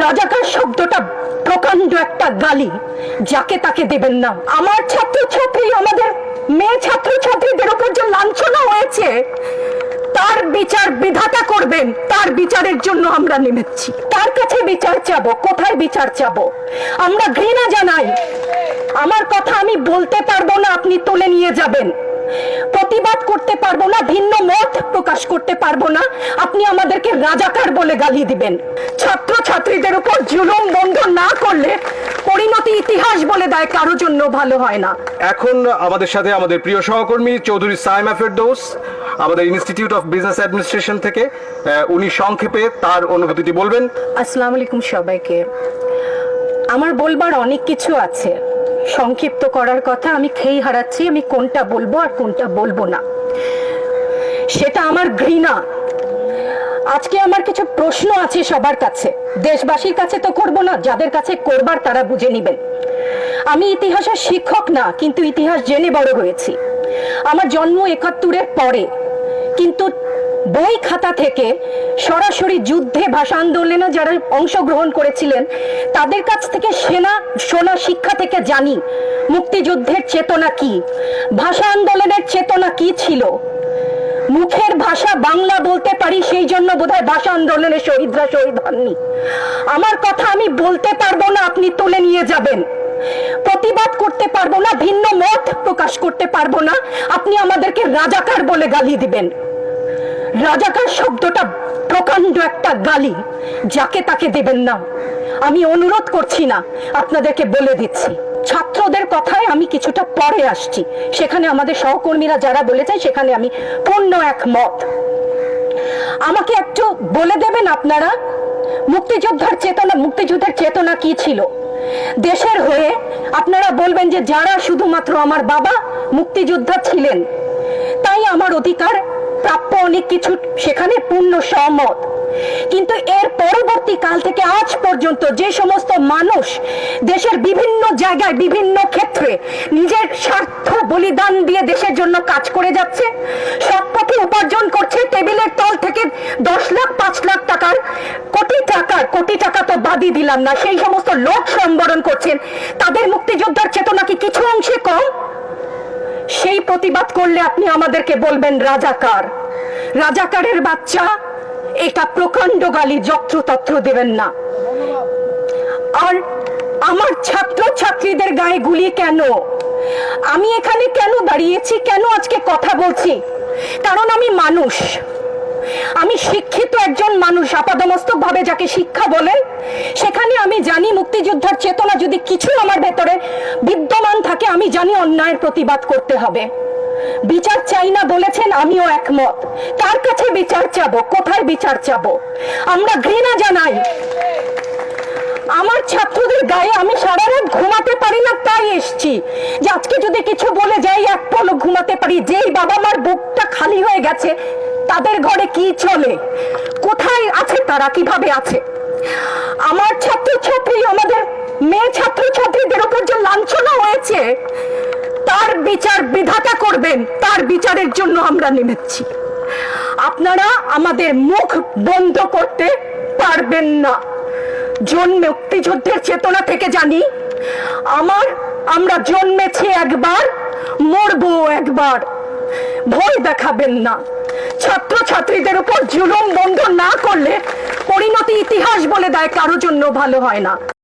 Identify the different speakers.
Speaker 1: রাজাকার শব্দটা প্রকাণ্ড একটা গালি, যাকে তাকে দেবেন না। আমার ছাত্রছাত্রী, আমাদের মেয়ে ছাত্রছাত্রীদের উপর যে লাঞ্ছনা হয়েছে, তার বিচার বিধাতা করবেন। তার বিচারের জন্য আমরা নেমেছি। তার কাছে বিচার চাবো। কোথায় বিচার চাবো? আমরা ঘৃণা জানাই। আমার কথা আমি বলতে পারবো না, আপনি তুলে নিয়ে যাবেন। প্রতিবাদ করতে পারবো না, ভিন্ন মত প্রকাশ করতে পারবো না, আপনি আমাদেরকে রাজাকার বলে গালি দিবেন। ছাত্র ছাত্রীদের উপর জুলুম বন্ধ না করলে পরিণতি ইতিহাস বলে দেয় কারো জন্য ভালো হয় না।
Speaker 2: এখন আমাদের সাথে আমাদের প্রিয় সহকর্মী চৌধুরী সাইমা ফেরদৌস, আমাদের ইনস্টিটিউট অফ বিজনেস অ্যাডমিনিস্ট্রেশন থেকে, উনি সংক্ষেপে তার অনুভূতিটি বলবেন।
Speaker 1: আসসালামু আলাইকুম সবাইকে। আমার বলবার অনেক কিছু আছে, সংক্ষিপ্ত করার কথা আমি খেই হারাচ্ছি। আমি কোনটা বলবো আর কোনটা বলবো না, সেটা আমার ঘৃণা। আজকে আমার কিছু প্রশ্ন আছে সবার কাছে, দেশবাসীর কাছে তো করবো না, যাদের কাছে করবার তারা বুঝে নিবেন। আমি ইতিহাসের শিক্ষক না, কিন্তু ইতিহাস জেনে বড় হয়েছি। আমার জন্ম ৭১-এর পরে, কিন্তু বই খাতা থেকে সরাসরি যুদ্ধে, ভাষা আন্দোলনে যারা অংশগ্রহণ করেছিলেন তাদের কাছ থেকে শোনা শিক্ষা থেকে জানি মুক্তিযুদ্ধের চেতনা কি, ভাষা আন্দোলনের চেতনা কি ছিল। মুখের ভাষা বাংলা বলতে পারি, সেই জন্য বোধহয় ভাষা আন্দোলনের শহীদরা শহীদ হননি। আমার কথা আমি বলতে পারবো না, আপনি তুলে নিয়ে যাবেন। প্রতিবাদ করতে পারবো না, ভিন্ন মত প্রকাশ করতে পারবো না, আপনি আমাদেরকে রাজাকার বলে গালি দিবেন। রাজাকার শব্দটা প্রকাণ্ড একটা গালি, যাকে তাকে দেবেন না। আমি অনুরোধ করছি না, আপনাদেরকে বলে দিচ্ছি। ছাত্রদের কথায় আমি কিছুটা পরে আসছি, সেখানে আমাদের সহকর্মীরা যারা বলেছে সেখানে আমি পূর্ণ একমত। আমাকে একটু বলে দেবেন আপনারা, মুক্তিযুদ্ধের চেতনা কি ছিল দেশের হয়ে? আপনারা বলবেন যে যারা শুধুমাত্র আমার বাবা মুক্তিযোদ্ধা ছিলেন তাই আমার অধিকার প্রাপ্য অনেক কিছু, সেখানে পূর্ণ সহমত। কিন্তু এর পরবর্তী কাল থেকে আজ পর্যন্ত যে সমস্ত মানুষ দেশের বিভিন্ন জায়গায় বিভিন্ন ক্ষেত্রে নিজের স্বার্থ বলিদান দিয়ে দেশের জন্য কাজ করে যাচ্ছে, সৎ পথে উপার্জন করছে, টেবিলের তল থেকে 10 লাখ 5 লাখ টাকার কোটি টাকা তো বাদই দিলাম না, সেই সমস্ত লোক সম্বরণ করছেন, তাদের মুক্তিযোদ্ধার চেতনা কি কিছু অংশে কম? সেই প্রতিবাদ করলে আপনি আমাদেরকে বলবেন রাজাকার। রাজাকারের বাচ্চা, এটা প্রকাণ্ড গালি, যত্রতত্র দেবেন না। আর আমার ছাত্র ছাত্রীদের গায়ে গুলি কেন? আমি এখানে কেন দাঁড়িয়েছি, কেন আজকে কথা বলছি? কারণ আমি মানুষ, আমি শিক্ষিত একজন মানুষ, আপাদমস্তক ভাবে যাকে শিক্ষা বলেন। সেখানে আমি জানি মুক্তিযোদ্ধার চেতনা যদি কিছু আমার ভেতরে বিদ্যমান থাকে, আমি জানি অন্যায়ের প্রতিবাদ করতে হবে। বিচার চাই না বলেছেন, আমিও একমত। কার কাছে বিচার চাবো? কোথায় বিচার চাবো? আমরা ঘৃণা জানাই। আমার ছাত্রদের গায়ে আমি সারা রাত ঘুমাতে পারি না, তাই এসছি যে আজকে যদি কিছু বলে যাই এক পলক ঘুমাতে পারি। যেই বাবা মার বুকটা খালি হয়ে গেছে, তাদের ঘরে কি চলে, কোথায় আছে তারা, কিভাবে আছে? আমার ছাত্রছাত্রী, আমাদের মেয়ে ছাত্রছাত্রীদের উপর যে লাঞ্ছনা হয়েছে, তার বিচার বিধাতা করবেন। তার বিচারের জন্য আমরা নেমেছি। আপনারা আমাদের মুখ বন্ধ করতে পারবেন না। মুক্তিযুদ্ধের চেতনা থেকে জানি, আমরা জন্মেছি একবার, মরবো একবার। ভয় দেখাবেন না। ছাত্র ছাত্রীদের উপর জুলুম বন্ধ না করলে পরিণতি ইতিহাস বলে দেয় কারো জন্য ভালো হয় না।